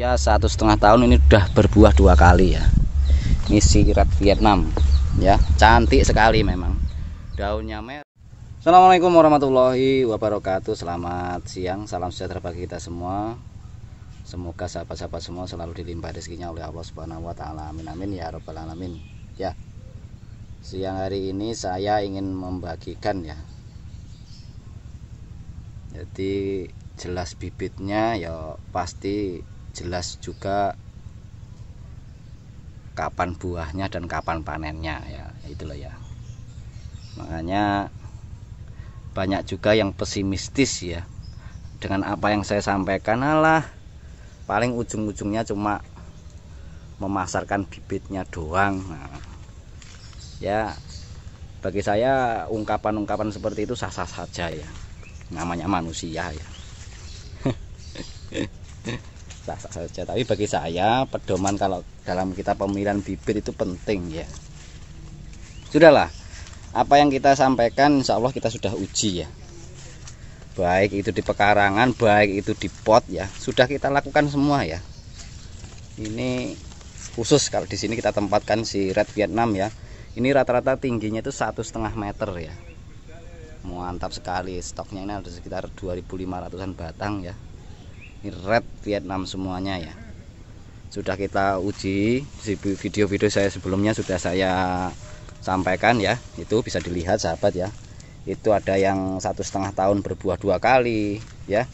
usia 1,5 tahun ini udah berbuah 2 kali ya. Ini Red Vietnam ya, cantik sekali memang. Daunnya merah. Assalamualaikum warahmatullahi wabarakatuh. Selamat siang, salam sejahtera bagi kita semua. Semoga sahabat-sahabat semua selalu dilimpah rezekinya oleh Allah Subhanahu wa taala. Amin amin ya rabbal alamin. Ya. Siang hari ini saya ingin membagikan ya. Jadi jelas bibitnya ya, pasti jelas juga kapan buahnya dan kapan panennya ya, itulah ya. Makanya banyak juga yang pesimistis ya dengan apa yang saya sampaikan. Alah, paling ujung-ujungnya cuma memasarkan bibitnya doang. Nah, ya bagi saya ungkapan-ungkapan seperti itu sah-sah saja ya, namanya manusia ya. Sah-sah saja, tapi bagi saya pedoman kalau dalam kita pemilihan bibit itu penting ya. Sudahlah, apa yang kita sampaikan insya Allah kita sudah uji ya, baik itu di pekarangan, baik itu di pot ya, sudah kita lakukan semua ya. Ini khusus kalau di sini kita tempatkan si Red Vietnam ya. Ini rata-rata tingginya itu 1,5 meter ya. Mantap sekali, stoknya ini ada sekitar 2.500-an batang ya. Ini Red Vietnam semuanya ya. Sudah kita uji, video-video saya sebelumnya sudah saya sampaikan ya. Itu bisa dilihat sahabat ya. Itu ada yang 1,5 tahun berbuah 2 kali ya.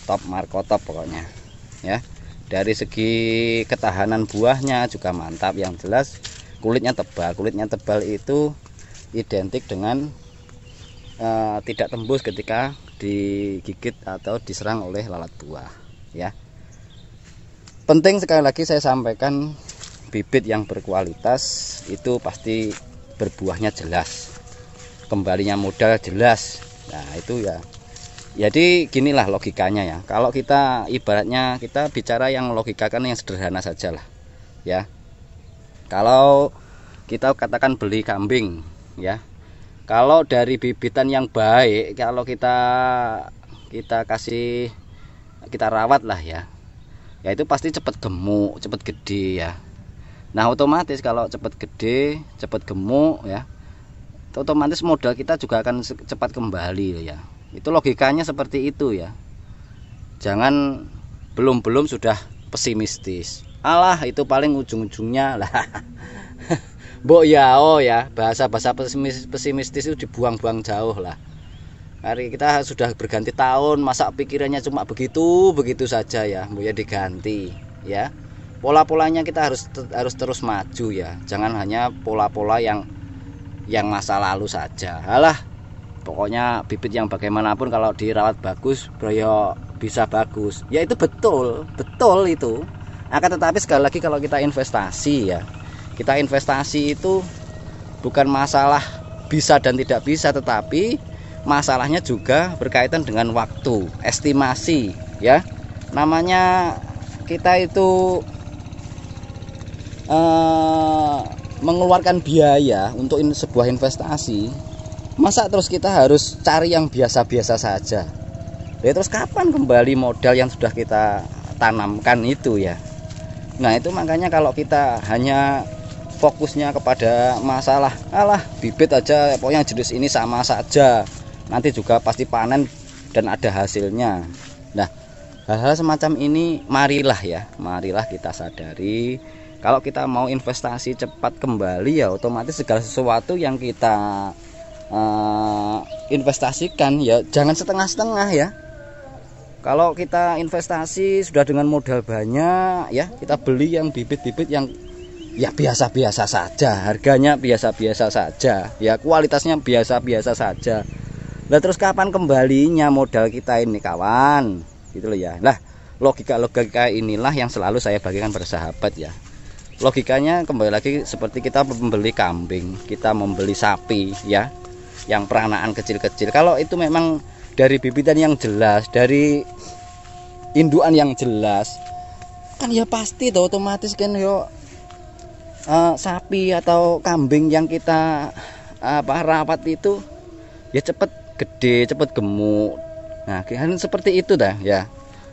Top markotop pokoknya ya. Dari segi ketahanan buahnya juga mantap. Yang jelas kulitnya tebal. Kulitnya tebal itu identik dengan tidak tembus ketika digigit atau diserang oleh lalat buah ya. Penting sekali lagi saya sampaikan, bibit yang berkualitas itu pasti berbuahnya jelas, kembalinya modal jelas. Nah itu ya, jadi ginilah logikanya ya. Kalau kita ibaratnya kita bicara yang logika kan yang sederhana saja lah ya. Kalau kita katakan beli kambing ya, kalau dari bibitan yang baik, kalau kita kasih, kita rawat lah ya, ya itu pasti cepat gemuk, cepat gede ya. Nah otomatis kalau cepat gede, cepat gemuk ya, otomatis modal kita juga akan cepat kembali ya. Itu logikanya seperti itu ya. Jangan belum sudah pesimistis. Alah itu paling ujung-ujungnya lah. Mbok ya, oh ya, bahasa-bahasa pesimistis itu dibuang-buang jauh lah. Hari kita sudah berganti tahun, masa pikirannya cuma begitu saja ya, Mbok ya diganti ya. Pola-polanya kita harus terus maju ya. Jangan hanya pola-pola yang masa lalu saja. Alah, pokoknya bibit yang bagaimanapun kalau dirawat bagus, bro, bisa bagus. Ya itu betul itu. Akan tetapi sekali lagi kalau kita investasi ya, kita investasi itu bukan masalah bisa dan tidak bisa, tetapi masalahnya juga berkaitan dengan waktu, estimasi ya. Namanya kita itu mengeluarkan biaya untuk sebuah investasi, masa terus kita harus cari yang biasa-biasa saja ya. Terus kapan kembali modal yang sudah kita tanamkan itu ya. Nah itu makanya kalau kita hanya fokusnya kepada masalah, alah bibit aja pokoknya jenis ini sama saja, nanti juga pasti panen dan ada hasilnya. Nah hal-hal semacam ini marilah kita sadari, kalau kita mau investasi cepat kembali ya otomatis segala sesuatu yang kita investasikan ya jangan setengah-setengah ya. Kalau kita investasi sudah dengan modal banyak ya, kita beli yang bibit-bibit yang ya biasa-biasa saja, harganya biasa-biasa saja ya, kualitasnya biasa-biasa saja. Nah terus kapan kembalinya modal kita ini kawan, gitu loh ya. Nah logika inilah yang selalu saya bagikan bersahabat ya. Logikanya kembali lagi seperti kita membeli kambing, kita membeli sapi ya, yang peranaan kecil-kecil. Kalau itu memang dari bibitan yang jelas, dari indukan yang jelas, kan ya pasti tuh otomatis kan yo sapi atau kambing yang kita rawat itu ya cepet gede, cepet gemuk. Nah kan seperti itu dah ya.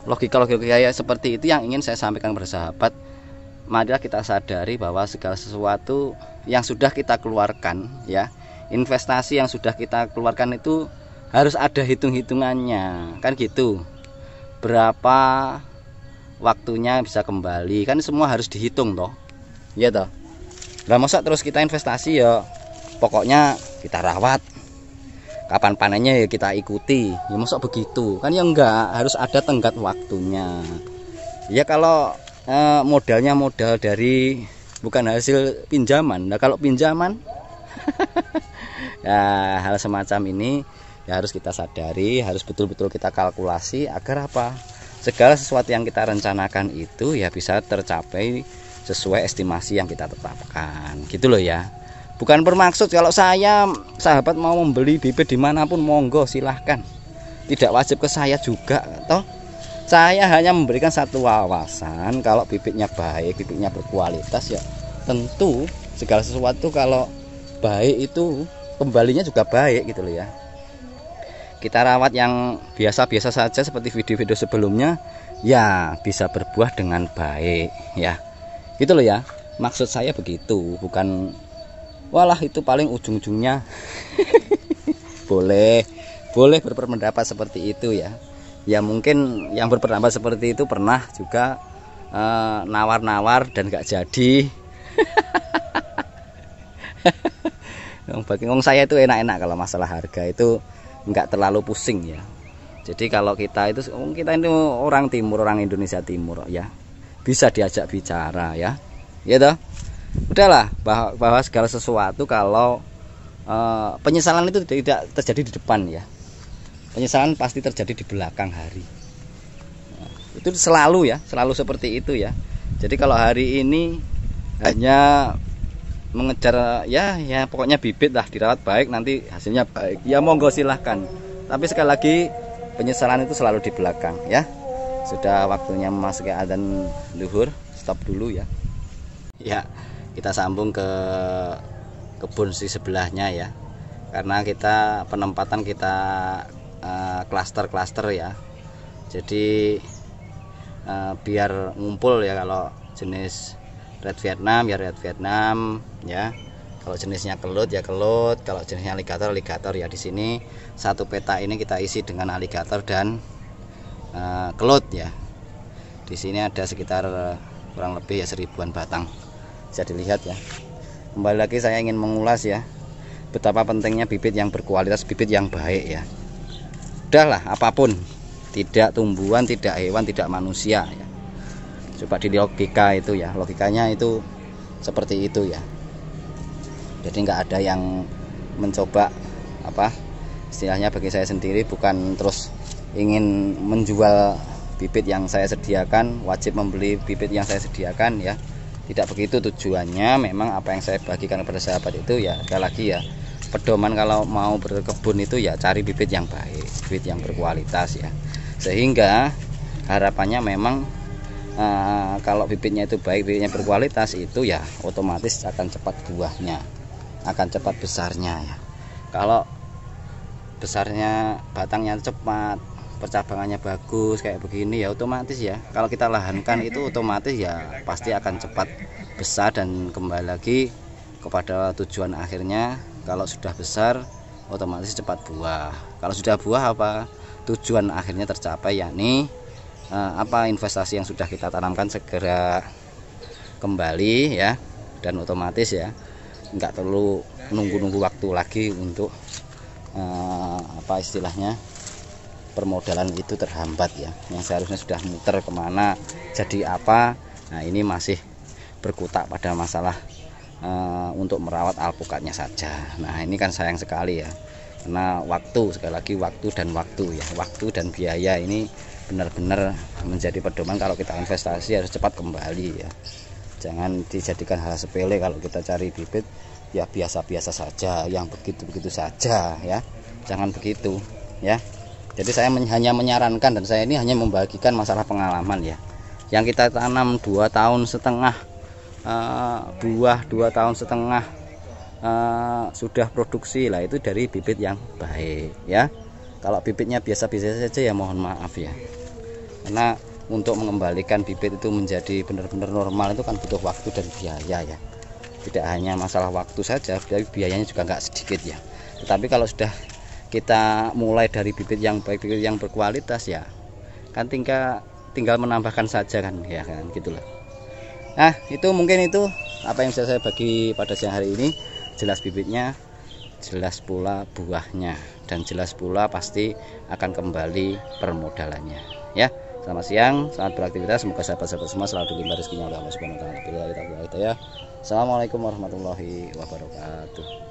Logika-logika ya seperti itu yang ingin saya sampaikan kepada sahabat. Marilah kita sadari bahwa segala sesuatu yang sudah kita keluarkan ya, investasi yang sudah kita keluarkan itu harus ada hitung-hitungannya, kan gitu. Berapa waktunya bisa kembali, kan semua harus dihitung toh. Iya toh. Lah masa terus kita investasi ya pokoknya kita rawat, kapan panennya ya kita ikuti, ya masa begitu kan, ya enggak, harus ada tenggat waktunya ya. Kalau modalnya modal dari bukan hasil pinjaman, nah kalau pinjaman ya hal semacam ini ya harus kita sadari, harus betul-betul kita kalkulasi agar apa, segala sesuatu yang kita rencanakan itu ya bisa tercapai sesuai estimasi yang kita tetapkan gitu loh ya. Bukan bermaksud kalau saya sahabat mau membeli bibit dimanapun monggo silahkan, tidak wajib ke saya juga toh. Saya hanya memberikan satu wawasan, kalau bibitnya baik, bibitnya berkualitas ya tentu segala sesuatu kalau baik itu kembalinya juga baik gitu loh ya. Kita rawat yang biasa-biasa saja seperti video-video sebelumnya ya bisa berbuah dengan baik ya, gitu loh ya. Maksud saya begitu, bukan walah itu paling ujung-ujungnya boleh berpendapat seperti itu ya. Ya mungkin yang berpendapat seperti itu pernah juga nawar-nawar dan gak jadi. Bagi saya itu enak-enak kalau masalah harga itu nggak terlalu pusing ya. Jadi kalau kita itu orang timur, orang Indonesia Timur ya, bisa diajak bicara ya, ya toh. Udahlah bahwa segala sesuatu kalau penyesalan itu tidak terjadi di depan ya, penyesalan pasti terjadi di belakang hari. Nah, itu selalu ya, selalu seperti itu ya. Jadi kalau hari ini hanya mengejar ya pokoknya bibit lah dirawat baik nanti hasilnya baik ya monggo silahkan, tapi sekali lagi penyesalan itu selalu di belakang ya. Sudah waktunya memasuki adzan zuhur, stop dulu ya. Ya kita sambung ke kebun di sebelahnya ya, karena kita penempatan kita klaster-klaster ya, jadi biar ngumpul ya. Kalau jenis red Vietnam ya red Vietnam ya, kalau jenisnya kelut ya kelut, kalau jenisnya aligator ya. Di sini satu peta ini kita isi dengan aligator dan kelut ya. Di sini ada sekitar kurang lebih ya 1000-an batang, bisa dilihat ya. Kembali lagi saya ingin mengulas ya betapa pentingnya bibit yang berkualitas, bibit yang baik ya. Udahlah apapun, tidak tumbuhan, tidak hewan, tidak manusia ya. Coba di logika itu ya, logikanya itu seperti itu ya. Jadi nggak ada yang mencoba apa istilahnya, bagi saya sendiri bukan terus ingin menjual bibit yang saya sediakan, wajib membeli bibit yang saya sediakan ya. Tidak begitu tujuannya. Memang apa yang saya bagikan kepada sahabat itu ya sekali lagi ya, pedoman kalau mau berkebun itu ya cari bibit yang baik, bibit yang berkualitas ya. Sehingga harapannya memang kalau bibitnya itu baik, bibitnya berkualitas itu ya otomatis akan cepat buahnya, akan cepat besarnya ya. Kalau besarnya batangnya cepat, percabangannya bagus kayak begini ya otomatis ya, kalau kita lahankan itu otomatis ya pasti akan cepat besar dan kembali lagi kepada tujuan akhirnya. Kalau sudah besar otomatis cepat buah. Kalau sudah buah apa tujuan akhirnya tercapai, yakni apa investasi yang sudah kita tanamkan segera kembali ya, dan otomatis ya nggak perlu nunggu-nunggu waktu lagi untuk apa istilahnya permodalan itu terhambat ya, yang seharusnya sudah muter kemana jadi apa. Nah ini masih berkutak pada masalah untuk merawat alpukatnya saja. Nah ini kan sayang sekali ya, karena waktu, sekali lagi waktu dan waktu ya, waktu dan biaya ini benar-benar menjadi pedoman. Kalau kita investasi harus cepat kembali ya, jangan dijadikan hal sepele. Kalau kita cari bibit ya biasa-biasa saja, yang begitu-begitu saja ya, jangan begitu ya. Jadi saya hanya menyarankan, dan saya ini hanya membagikan masalah pengalaman ya, yang kita tanam 2,5 tahun buah 2,5 tahun sudah produksi lah, itu dari bibit yang baik ya. Kalau bibitnya biasa-biasa saja ya mohon maaf ya, Karena untuk mengembalikan bibit itu menjadi benar-benar normal itu kan butuh waktu dan biaya ya. Tidak hanya masalah waktu saja, tapi biayanya juga nggak sedikit ya. Tetapi kalau sudah kita mulai dari bibit yang baik, bibit yang berkualitas ya, kan tinggal menambahkan saja kan ya kan gitulah. Nah itu mungkin itu apa yang bisa saya bagi pada siang hari ini. Jelas bibitnya, jelas pula buahnya, dan jelas pula pasti akan kembali permodalannya ya. Selamat siang, selamat beraktivitas. Semoga sahabat-sahabat semua selalu dilimpah rezekinya oleh Allah Subhanahu wa taala. Assalamualaikum warahmatullahi wabarakatuh.